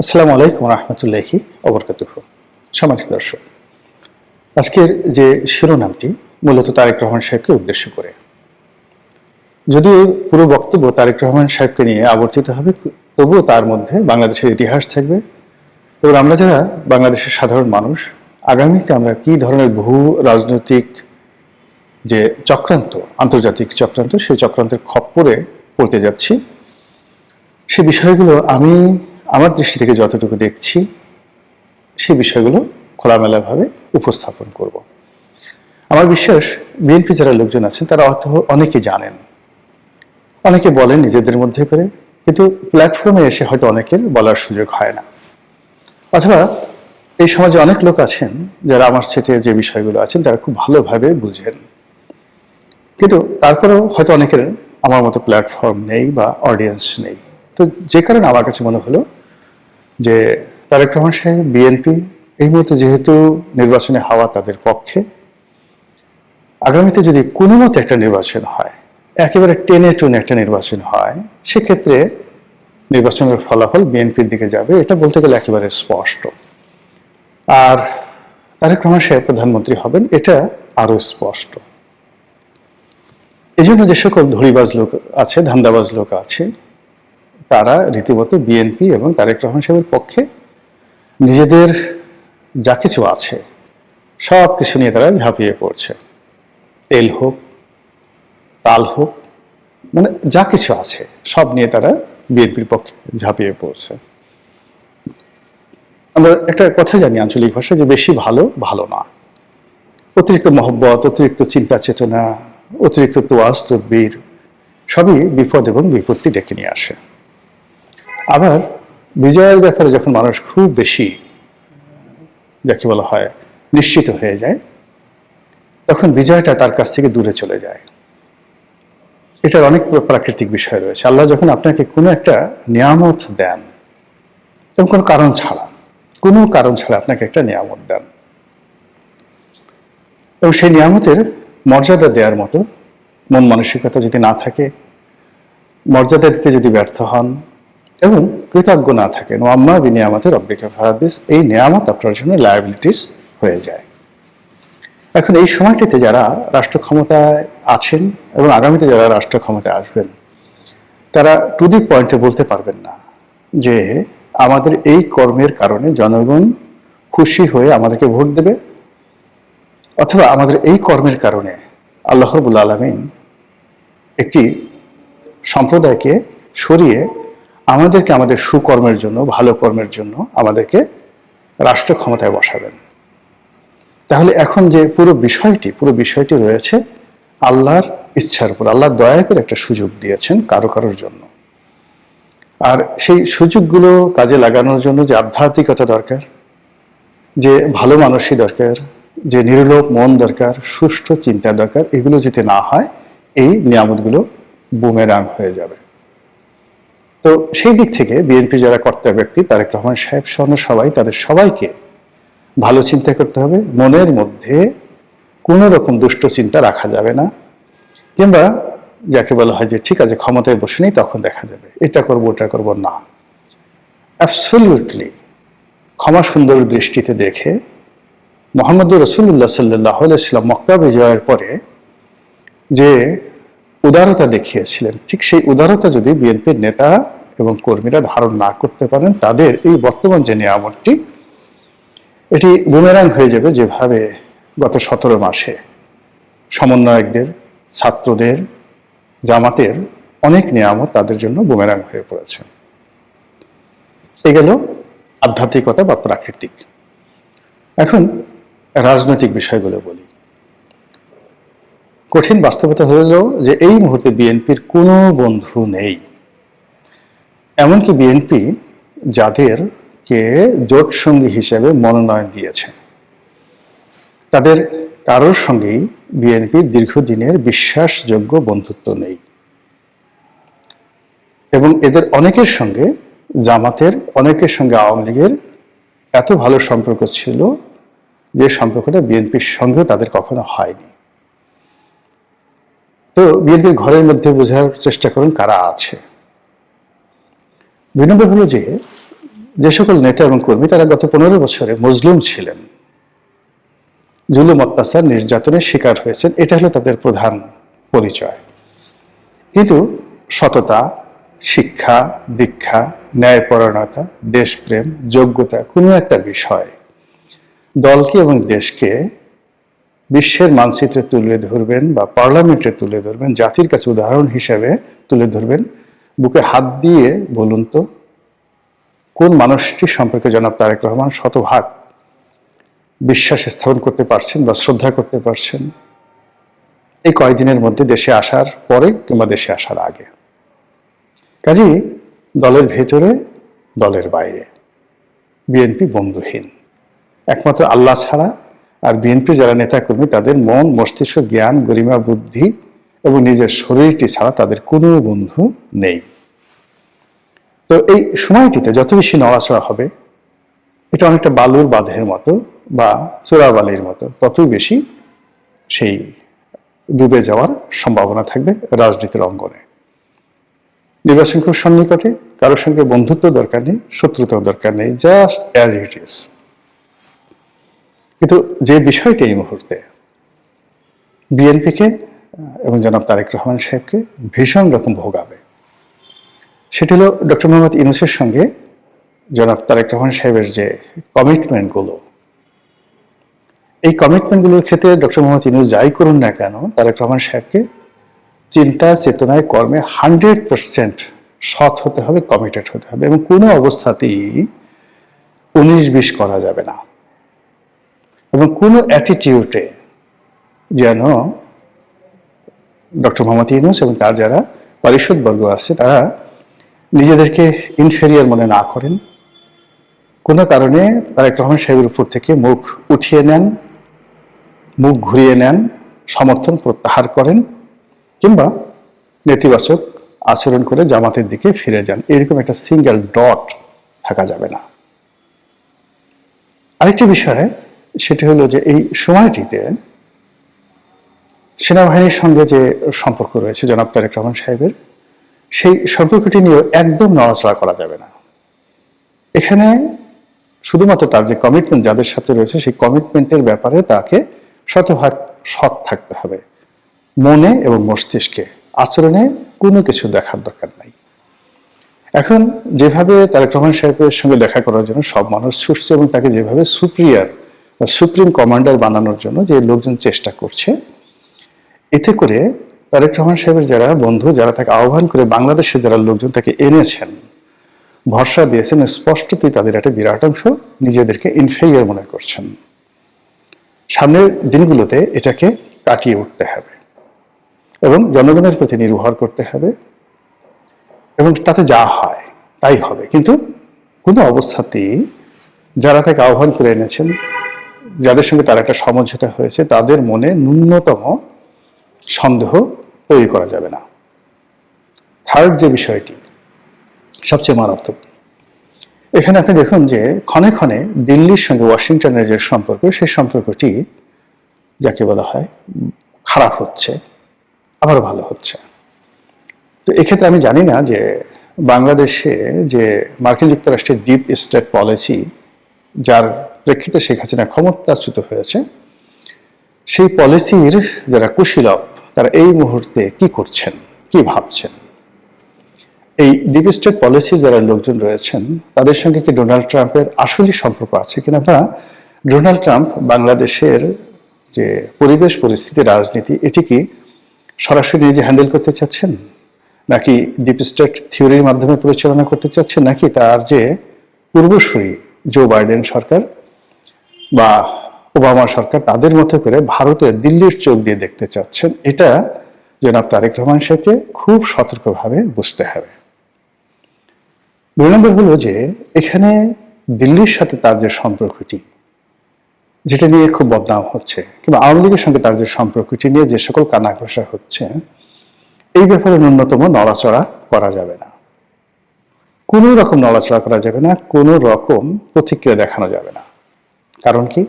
আসসালামু আলাইকুম রহমতুল্লাহি ওবরকাতুহু। সম্মানিত দর্শক, আজকের যে শিরোনামটি মূলত তারেক রহমান সাহেবকে উদ্দেশ্য করে, যদিও পুরো বক্তব্য তারেক রহমান সাহেবকে নিয়ে আবর্তিত হবে, তবুও তার মধ্যে বাংলাদেশের ইতিহাস থাকবে এবং আমরা যারা বাংলাদেশের সাধারণ মানুষ আগামীতে আমরা কী ধরনের বহু রাজনৈতিক যে চক্রান্ত, আন্তর্জাতিক চক্রান্ত, সেই চক্রান্তের খপ্পরে পড়তে যাচ্ছি, সে বিষয়গুলো আমি আমার দৃষ্টি থেকে যতটুকু দেখছি সেই বিষয়গুলো খোলামেলাভাবে উপস্থাপন করব। আমার বিশ্বাস বিএনপি যারা লোকজন আছেন তারা অনেকে জানেন, অনেকে বলেন নিজেদের মধ্যে করে, কিন্তু প্ল্যাটফর্মে এসে হয়তো অনেকের বলার সুযোগ হয় না, অথবা এই সমাজে অনেক লোক আছেন যারা আমার সেটে যে বিষয়গুলো আছেন তারা খুব ভালোভাবে বুঝেন, কিন্তু তারপরেও হয়তো অনেকের আমার মতো প্ল্যাটফর্ম নেই বা অডিয়েন্স নেই। তো যে কারণে আমার কাছে মনে হলো যে তারেক রহমান সাহেব, বিএনপি এই মুহূর্তে যেহেতু নির্বাচনে হাওয়া তাদের পক্ষে, আগামীতে যদি কোনো মতে একটা নির্বাচন হয়, একেবারে টেনে টুনে একটা নির্বাচন হয়, সেক্ষেত্রে নির্বাচনের ফলাফল বিএনপির দিকে যাবে, এটা বলতে গেলে একেবারে স্পষ্ট। আর তারেক রহমান সাহেব প্রধানমন্ত্রী হবেন, এটা আরো স্পষ্ট। এই জন্য যে সকল ধড়িবাজ লোক আছে, ধান্দাবাজ লোক আছে, তারা রীতিমতো বিএনপি এবং তারেক রহমান সাহেবের পক্ষে নিজেদের যা কিছু আছে সব কিছু নিয়ে তারা ঝাঁপিয়ে পড়ছে। তেল হোক, তাল হোক, মানে যা কিছু আছে সব নিয়ে তারা বিএনপির পক্ষে ঝাঁপিয়ে পড়ছে। আমরা একটা কথা জানি আঞ্চলিক ভাষায় যে বেশি ভালো ভালো না। অতিরিক্ত মহব্বত, অতিরিক্ত চিন্তা চেতনা, অতিরিক্ত তোয়াজ তদবির সবই বিপদ এবং বিপত্তি ডেকে নিয়ে আসে। আবার বিজয়ের ব্যাপারে যখন মানুষ খুব বেশি, যাকে বলা হয়, নিশ্চিত হয়ে যায়, তখন বিজয়টা তার কাছ থেকে দূরে চলে যায়। এটার অনেক প্রাকৃতিক বিষয় রয়েছে। আল্লাহ যখন আপনাকে কোনো একটা নিয়ামত দেন, এবং কোনো কারণ ছাড়া আপনাকে একটা নিয়ামত দেন, এবং সেই নিয়ামতের মর্যাদা দেওয়ার মতো মন মানসিকতা যদি না থাকে, মর্যাদা দিতে যদি ব্যর্থ হন এবং কৃতজ্ঞ না থাকেন, ও আম্মা বিনিয়ামতে রব্বিকা ফাহাদিস, এই নিয়ামত আপনার জন্য লায়াবিলিটিস হয়ে যায়। এখন এই সময়টিতে যারা রাষ্ট্র ক্ষমতায় আছেন এবং আগামীতে যারা রাষ্ট্র ক্ষমতায় আসবেন, তারা টু দি পয়েন্টে বলতে পারবেন না যে আমাদের এই কর্মের কারণে জনগণ খুশি হয়ে আমাদেরকে ভোট দেবে, অথবা আমাদের এই কর্মের কারণে আল্লাহ রাব্বুল আলামিন একটি সম্প্রদায়কে সরিয়ে আমাদেরকে আমাদের সুকর্মের জন্য, ভালো কর্মের জন্য আমাদেরকে রাষ্ট্র ক্ষমতায় বসাবেন। তাহলে এখন যে পুরো বিষয়টি রয়েছে আল্লাহর ইচ্ছার উপর। আল্লাহ দয়া করে একটা সুযোগ দিয়েছেন কারোর জন্য, আর সেই সুযোগগুলো কাজে লাগানোর জন্য যে আধ্যাত্মিকতা দরকার, যে ভালো মানুষই দরকার, যে নির্লোভ মন দরকার, সুষ্ঠু চিন্তা দরকার, এগুলো যদি না হয় এই নিয়ামতগুলো বুমেরাং হয়ে যাবে। তো সেই দিক থেকে বিএনপি যারা কর্তা ব্যক্তি, তারেক রহমান সাহেব সহ সবাই, তাদের সবাইকে ভালো চিন্তা করতে হবে। মনের মধ্যে কোনো রকম দুষ্ট চিন্তা রাখা যাবে না, কিংবা যাকে বলা হয় যে ঠিক আছে ক্ষমতায় বসে নেই তখন দেখা যাবে, এটা করবো ওটা করবো, না। অ্যাবসলিউটলি ক্ষমা সুন্দর দৃষ্টিতে দেখে মুহাম্মদ রাসূলুল্লাহ সাল্লাল্লাহু আলাইহি ওয়াসাল্লাম মক্কা বিজয়ের পরে যে উদারতা দেখিয়েছিলেন, ঠিক সেই উদারতা যদি বিএনপির নেতা এবং কর্মীরা ধারণ না করতে পারেন, তাদের এই বর্তমান যে নিয়ামতটি, এটি বুমেরাং হয়ে যাবে, যেভাবে গত 17 মাসে সমন্বয়কদের, ছাত্রদের, জামাতের অনেক নিয়ামত তাদের জন্য বুমেরাং হয়ে পড়েছে। এ গেল আধ্যাত্মিকতা বা প্রাকৃতিক। এখন রাজনৈতিক বিষয়গুলো বলি। কঠিন বাস্তবতা হলো যে এই মুহূর্তে বিএনপির কোনো বন্ধু নেই। এমনকি বিএনপি যাদেরকে জোট সঙ্গী হিসেবে মনোনয়ন দিয়েছে, তাদের কারোর সঙ্গেই বিএনপির দীর্ঘদিনের বিশ্বাসযোগ্য বন্ধুত্ব নেই, এবং এদের অনেকের সঙ্গে, জামাতের অনেকের সঙ্গে আওয়ামী লীগের এত ভালো সম্পর্ক ছিল যে সম্পর্কটা বিএনপির সঙ্গেও তাদের কখনো হয়নি। তো বিএনপির ঘরের মধ্যে বোঝার চেষ্টা করুন কারা আছে। 2 নম্বর হলো যে যে সকল নেতা এবং কর্মী তারা গত 15 বছরে মজলুম ছিলেন, জুলুম অত্যাচার নির্যাতনের শিকার হয়েছেন, এটা হলো তাদের প্রধান পরিচয়। কিন্তু সততা, শিক্ষা, দীক্ষা, ন্যায়পরায়ণতা, দেশপ্রেম, যোগ্যতা কোনো একটা বিষয় দলকে এবং দেশকে বিশ্বের মানচিত্রে তুলে ধরবেন বা পার্লামেন্টে তুলে ধরবেন, জাতির কাছে উদাহরণ হিসেবে তুলে ধরবেন, বুকে হাত দিয়ে বলুন তো কোন মানুষটি সম্পর্কে জনাব তারেক রহমান শতভাগ বিশ্বাস স্থাপন করতে পারছেন বা শ্রদ্ধা করতে পারছেন এই কয়েকদিনের মধ্যে দেশে আসার পরে কিংবা দেশে আসার আগে। কাজেই দলের ভেতরে দলের বাইরে বিএনপি বন্ধুহীন, একমাত্র আল্লাহ ছাড়া আর বিএনপি যারা নেতাকর্মী তাদের মন, মস্তিষ্ক, জ্ঞান, গরিমা, বুদ্ধি এবং নিজের শরীরটি ছাড়া তাদের কোনো বন্ধু নেই। তো এই সময়টিতে যত বেশি নড়াচড়া হবে, এটা অনেকটা বালুর বাঁধের মতো বা চোরাবালির মতো, ততই বেশি সেই ডুবে যাওয়ার সম্ভাবনা থাকবে রাজনীতির অঙ্গনে। নির্বাচন খুব সন্নিকটে, কারোর সঙ্গে বন্ধুত্ব দরকার নেই, শত্রুতার দরকার নেই, জাস্ট অ্যাজ ইট ইজ। কিন্তু যে বিষয়টি এই মুহূর্তে বিএনপিকে এবং জনাব তারেক রহমান সাহেবকে ভীষণ রকম ভোগাবে, সেটি হলো ডক্টর মোহাম্মদ ইউনূসের সঙ্গে জনাব তারেক রহমান সাহেবের যে কমিটমেন্টগুলো, এই কমিটমেন্টগুলোর ক্ষেত্রে ডক্টর মোহাম্মদ ইউনূস যাই করুন না কেন, তারেক রহমান সাহেবকে চিন্তা, চেতনায়, কর্মে 100% সৎ হতে হবে, কমিটেড হতে হবে এবং কোনো অবস্থাতেই 19-20 করা যাবে না এবং কোনো অ্যাটিটিউডে যেন ডক্টর মোহাম্মদ ইউনূস এবং তার যারা পরিষদবর্গ আছে তারা নিজেদেরকে ইনফেরিয়র মনে না করেন, কোনো কারণে তারেক রহমান সাহেবের উপর থেকে মুখ উঠিয়ে নেন, মুখ ঘুরিয়ে নেন, সমর্থন প্রত্যাহার করেন কিংবা নেতিবাচক আচরণ করে জামাতের দিকে ফিরে যান, এরকম একটা সিঙ্গেল ডট থাকা যাবে না। আরেকটি বিষয় সেটি হলো যে এই সময়টিতে সেনাবাহিনীর সঙ্গে যে সম্পর্ক রয়েছে জনাব তারেক রহমান সাহেবের, সেই সম্পর্কটি নিয়েও একদম নড়াচড়া করা যাবে না। এখানে শুধুমাত্র তার যে কমিটমেন্ট যাদের সাথে রয়েছে সেই কমিটমেন্টের ব্যাপারে তাকে শতভাগ সৎ থাকতে হবে, মনে এবং মস্তিষ্কে, আচরণে কোনো কিছু দেখার দরকার নাই। এখন যেভাবে তারেক রহমান সাহেবের সঙ্গে দেখা করার জন্য সব মানুষ ছুটছে এবং তাকে যেভাবে সুপ্রিয়ার বা সুপ্রিম কমান্ডার বানানোর জন্য যে লোকজন চেষ্টা করছে, এতে করে তারেক রহমান সাহেবের যারা বন্ধু, যারা তাকে আহ্বান করে বাংলাদেশে যারা লোকজন তাকে এনেছেন, ভরসা দিয়েছেন, স্পষ্টতই তাদের একটা বিরাট অংশ নিজেদেরকে ইনফেরিয়র মনে করছেন। সামনের দিনগুলোতে এটাকে কাটিয়ে উঠতে হবে এবং জনগণের প্রতি নির্ভর করতে হবে এবং তাতে যা হয় তাই হবে। কিন্তু কোনো অবস্থাতেই যারা তাকে আহ্বান করে এনেছেন, যাদের সঙ্গে তার একটা সমঝোতা হয়েছে, তাদের মনে ন্যূনতম সন্দেহ তৈরি করা যাবে না। থার্ড যে বিষয়টি সবচেয়ে মারাত্মক, এখানে আপনি দেখুন যে ক্ষণে ক্ষণে দিল্লির সঙ্গে ওয়াশিংটনের যে সম্পর্ক, সেই সম্পর্কটি যাকে বলা হয় খারাপ হচ্ছে, আবার ভালো হচ্ছে। তো এক্ষেত্রে আমি জানি না যে বাংলাদেশে যে মার্কিন যুক্তরাষ্ট্রের ডিপ স্টেট পলিসি, যার প্রেক্ষিতে শেখ হাসিনা ক্ষমতাচ্যুত হয়েছে, সেই পলিসির যারা কুশীলব তারা এই মুহূর্তে কি করছেন, কি ভাবছেন। এই ডিপ স্টেট পলিসি যারা লোকজন রয়েছেন তাদের সঙ্গে কি ডোনাল্ড ট্রাম্পের আসলে সম্পর্ক আছে কিনা, বা ডোনাল্ড ট্রাম্প বাংলাদেশের যে পরিবেশ, পরিস্থিতি, রাজনীতি, এটি কি সরাসরি নিজে হ্যান্ডেল করতে চাচ্ছেন, নাকি ডিপ স্টেট থিওরির মাধ্যমে পরিচালনা করতে চাচ্ছেন, নাকি তার যে পূর্বসূরি জো বাইডেন সরকার বা ওবামা সরকার তাদের মতো করে ভারতের দিল্লির চোখ দিয়ে দেখতে চাচ্ছেন, এটা জনাব তারেক রহমান সাহেবকে খুব সতর্কভাবে বুঝতে হবে। 2 নম্বর হলো যে এখানে দিল্লির সাথে তার যে সম্পর্কটি, যেটা নিয়ে খুব বদনাম হচ্ছে, কিংবা আওয়ামী লীগের সঙ্গে তার যে সম্পর্কটি নিয়ে যে সকল কানাঘোষা হচ্ছে, এই ব্যাপারে ন্যূনতম নড়াচড়া করা যাবে না, কোনো রকম নড়াচড়া করা যাবে না, কোনো রকম প্রতিক্রিয়া দেখানো যাবে না। কারণ কি?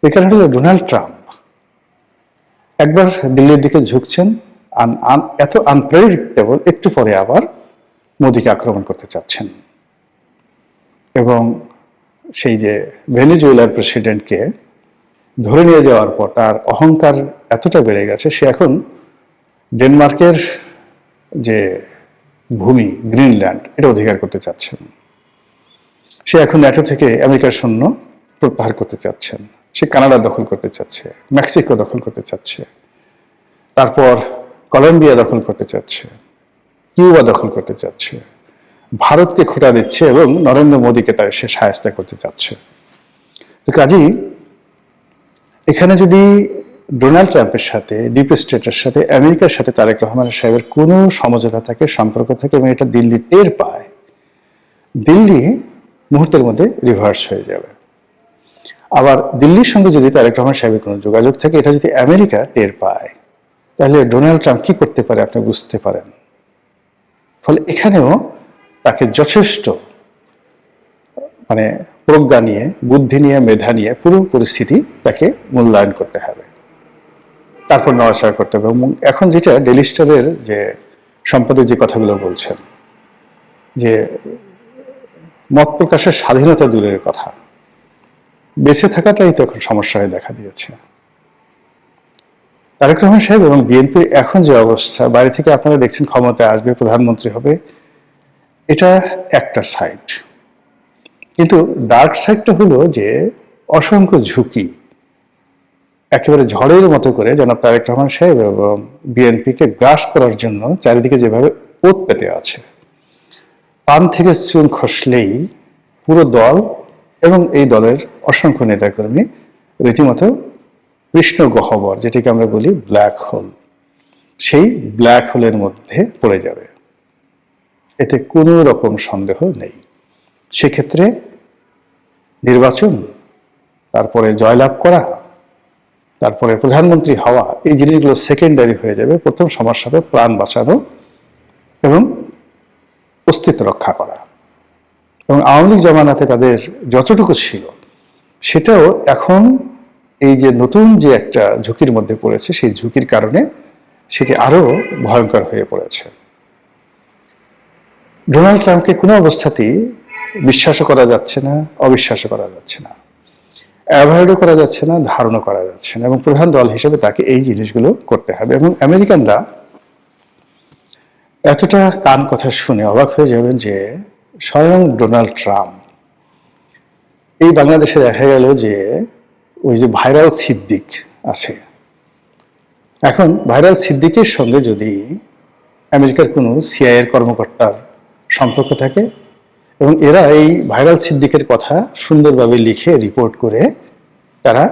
এই কারণে ডোনাল্ড ট্রাম্প একবার দিল্লির দিকে ঝুঁকছেন, এত আনপ্রেডিক্টেবল, একটু পরে আবার মোদিকে আক্রমণ করতে চাচ্ছেন। এবং সেই যে ভেনেজুয়েলার প্রেসিডেন্টকে ধরে নিয়ে যাওয়ার পর তার অহংকার এতটা বেড়ে গেছে, সে এখন ডেনমার্কের যে ভূমি গ্রিনল্যান্ড এটা অধিকার করতে চাচ্ছেন। সে এখন ন্যাটো থেকে আমেরিকার সৈন্য প্রত্যাহার করতে চাচ্ছেন। সে কানাডা দখল করতে চাচ্ছে, মেক্সিকো দখল করতে চাচ্ছে, তারপর কলম্বিয়া দখল করতে চাচ্ছে, কিউবা দখল করতে চাচ্ছে, ভারতকে খোঁটা দিচ্ছে এবং নরেন্দ্র মোদীকে তার সে সাহায্য করতে চাচ্ছে। তো কাজেই এখানে যদি ডোনাল্ড ট্রাম্পের সাথে, ডিপ স্টেটের সাথে, আমেরিকার সাথে তারেক রহমান সাহেবের কোনো সমঝোতা থাকে, সম্পর্ক থাকে এবং এটা দিল্লি টের পায়, দিল্লি মুহূর্তের মধ্যে রিভার্স হয়ে যাবে। আবার দিল্লির সঙ্গে যদি তারেক রহমান সাহেবের কোনো যোগাযোগ থাকে, এটা যদি আমেরিকা টের পায়, তাহলে ডোনাল্ড ট্রাম্প কি করতে পারে আপনি বুঝতে পারেন। ফলে এখানেও তাকে যথেষ্ট প্রজ্ঞা নিয়ে, বুদ্ধি নিয়ে, মেধা নিয়ে পুরো পরিস্থিতি তাকে মূল্যায়ন করতে হবে, তারপর নড়াচড়া করতে হবে। এবং এখন যেটা ডেইলি স্টারের যে সম্পাদক যে কথাগুলো বলছেন যে মত প্রকাশের স্বাধীনতা দূরের কথা, বেঁচে থাকাটাই তো এখন সমস্যা হয়ে দেখা দিয়েছে। তারেক রহমান সাহেব এবং বিএনপির এখন যে অবস্থা, বাইরে থেকে আপনারা দেখছেন ক্ষমতায় আসবে, প্রধানমন্ত্রী হবে, এটা একটা সাইড। কিন্তু ডার্ক সাইডটা হলো যে অসংখ্য ঝুঁকি একেবারে ঝড়ের মতো করে জনাব তারেক রহমান সাহেব এবং বিএনপিকে গ্রাস করার জন্য চারিদিকে যেভাবে ওত পেতে আছে, পান থেকে চুন খসলেই পুরো দল এবং এই দলের অসংখ্য নেতাকর্মী রীতিমতো কৃষ্ণ গহ্বর, যেটাকে আমরা বলি ব্ল্যাক হোল, সেই ব্ল্যাক হোলের মধ্যে পড়ে যাবে, এতে কোনো রকম সন্দেহ নেই। সেক্ষেত্রে নির্বাচন, তারপরে জয়লাভ করা, তারপরে প্রধানমন্ত্রী হওয়া, এই জিনিসগুলো সেকেন্ডারি হয়ে যাবে। প্রথম সমস্যা হবে প্রাণ বাঁচানো এবং অস্তিত্ব রক্ষা করা। এবং আওয়ামী লীগ জমানাতে তাদের যতটুকু ছিল সেটাও এখন এই যে নতুন যে একটা ঝুঁকির মধ্যে পড়েছে, সেই ঝুঁকির কারণে সেটি আরো ভয়ঙ্কর হয়ে পড়েছে। ডোনাল্ড ট্রাম্পকে কোনো অবস্থাতেই বিশ্বাসও করা যাচ্ছে না, অবিশ্বাসও করা যাচ্ছে না, অ্যাভয়েডও করা যাচ্ছে না, ধারণা করা যাচ্ছে না। এবং প্রধান দল হিসেবে তাকে এই জিনিসগুলো করতে হবে। এবং আমেরিকানরা এতটা কান কথা শুনে অবাক হয়ে যাবেন যে স্বয়ং ডোনাল্ড ট্রাম্প, এই বাংলাদেশে দেখা গেল যে ওই যে ভাইরাল সিদ্দিক আছে, এখন ভাইরাল সিদ্দিকের সঙ্গে যদি আমেরিকার কোনো সিআইএর কর্মকর্তার সম্পর্ক থাকে এবং এরা এই ভাইরাল সিদ্দিকের কথা সুন্দরভাবে লিখে রিপোর্ট করে তারা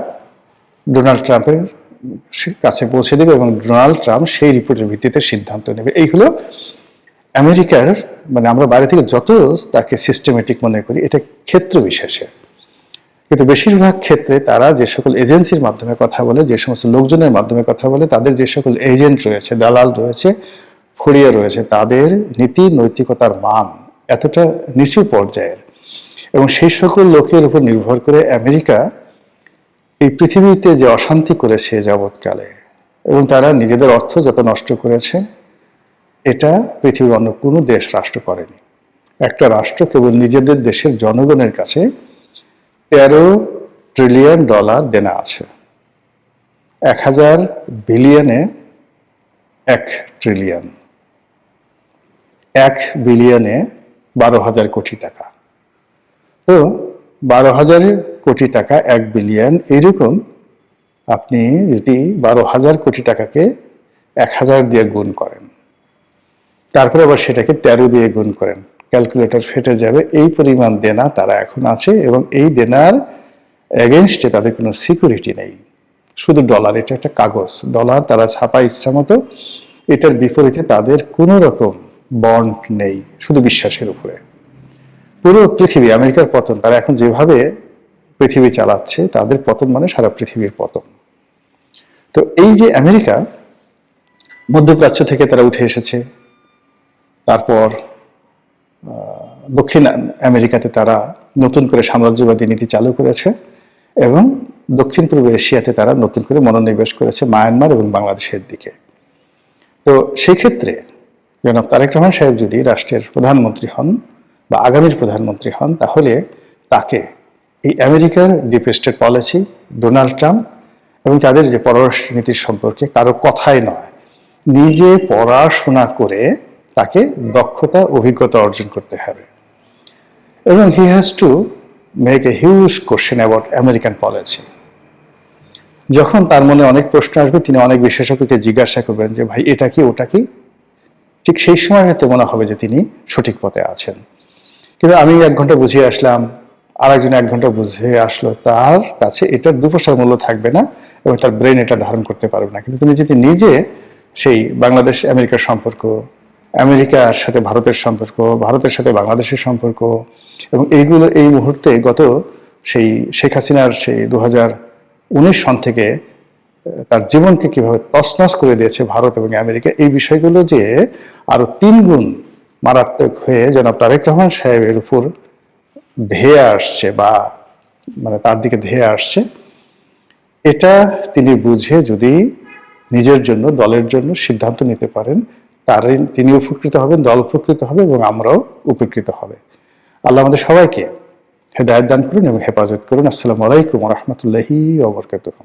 ডোনাল্ড ট্রাম্পের কাছে পৌঁছে দেবে এবং ডোনাল্ড ট্রাম্প সেই রিপোর্টের ভিত্তিতে সিদ্ধান্ত নেবে। এই হলো আমেরিকার, আমরা বাইরে থেকে যত তাকে সিস্টেমেটিক মনে করি, এটা ক্ষেত্র বিশেষে, কিন্তু বেশিরভাগ ক্ষেত্রে তারা যে সকল এজেন্সির মাধ্যমে কথা বলে, যে সমস্ত লোকজনের মাধ্যমে কথা বলে, তাদের যে সকল এজেন্ট রয়েছে, দালাল রয়েছে, ফড়িয়া রয়েছে, তাদের নীতি নৈতিকতার মান এতটা নিচু পর্যায়ের এবং সেই সকল লোকের উপর নির্ভর করে আমেরিকা এই পৃথিবীতে যে অশান্তি করেছে যাবৎকালে এবং তারা নিজেদের অর্থ যত নষ্ট করেছে, এটা পৃথিবীর অন্য কোনো দেশ রাষ্ট্র করেনি। একটা রাষ্ট্র কেবল নিজেদের দেশের জনগণের কাছে $13 ট্রিলিয়ন দেনা আছে। 1000 বিলিয়নে 1 ট্রিলিয়ন, 1 বিলিয়নে 12,000 কোটি টাকা। তো 12,000 কোটি টাকা 1 বিলিয়ন, এইরকম আপনি যদি 12,000 কোটি টাকাকে 1000 দিয়ে গুণ করেন, তারপরে আবার সেটাকে 13 দিয়ে গুণ করেন, ক্যালকুলেটর ফেটে যাবে। এই পরিমাণ দেনা তারা এখন আছে এবং এই দেনার এগেনস্টে তাদের কোনো সিকিউরিটি নেই, শুধু ডলার, এটা একটা কাগজ, ডলার তারা ছাপায় ইচ্ছা মতো, এটার বিপরীতে তাদের কোনো রকম বন্ড নেই, শুধু বিশ্বাসের উপরে। পুরো পৃথিবী, আমেরিকার পতন, তারা এখন যেভাবে পৃথিবী চালাচ্ছে, তাদের পতন মানে সারা পৃথিবীর পতন। তো এই যে আমেরিকা মধ্যপ্রাচ্য থেকে তারা উঠে এসেছে, তারপর দক্ষিণ আমেরিকাতে তারা নতুন করে সাম্রাজ্যবাদী নীতি চালু করেছে এবং দক্ষিণ পূর্ব এশিয়াতে তারা নতুন করে মনোনিবেশ করেছে মায়ানমার এবং বাংলাদেশের দিকে। তো সেই ক্ষেত্রে জনাব তারেক রহমান সাহেব যদি রাষ্ট্রের প্রধানমন্ত্রী হন, বা আগামীর প্রধানমন্ত্রী হন, তাহলে তাকে এই আমেরিকার deep state policy, Donald Trump এবং তাদের যে পররাষ্ট্র নীতির সম্পর্কে কারো কথাই নয়, নিজে পড়াশোনা করে তাকে দক্ষতা অভিজ্ঞতা অর্জন করতে হবে। এবং he has to make a huge question about American policy. যখন তার মনে অনেক প্রশ্ন আসবে, তিনি অনেক বিশেষজ্ঞকে জিজ্ঞাসা করবেন যে ভাই এটা কি ওটা কি, ঠিক সেই সময় হয়তো মনে হবে যে তিনি সঠিক পথে আছেন। কিন্তু আমি 1 ঘন্টা বুঝিয়ে আসলাম, আর একজন 1 ঘন্টা বুঝিয়ে আসলো, তার কাছে এটার 2 পয়সার মূল্য থাকবে না এবং তার ব্রেন এটা ধারণ করতে পারবে না। কিন্তু তুমি যদি নিজে সেই বাংলাদেশ আমেরিকার সম্পর্ক, আমেরিকার সাথে ভারতের সম্পর্ক, ভারতের সাথে বাংলাদেশের সম্পর্ক এবং এইগুলো এই মুহূর্তে গত সেই শেখ হাসিনার সেই 2019 সন থেকে তার জীবনকে কিভাবে তছনছ করে দিয়েছে ভারত এবং আমেরিকা, এই বিষয়গুলো যে আরো 3 গুণ মারাত্মক হয়ে জনাব তারেক রহমান সাহেবের উপর ধেয়ে আসছে বা মানে তার দিকে ধেয়ে আসছে, এটা তিনি বুঝে যদি নিজের জন্য, দলের জন্য সিদ্ধান্ত নিতে পারেন, তিনি উপকৃত হবেন, দল উপকৃত হবে এবং আমরাও উপকৃত হবে। আল্লাহ আমাদের সবাইকে হেদায়েত দান করুন এবং হেফাজত করুন। আসসালামু আলাইকুম ওয়া রাহমাতুল্লাহি ওয়া বারাকাতুহু।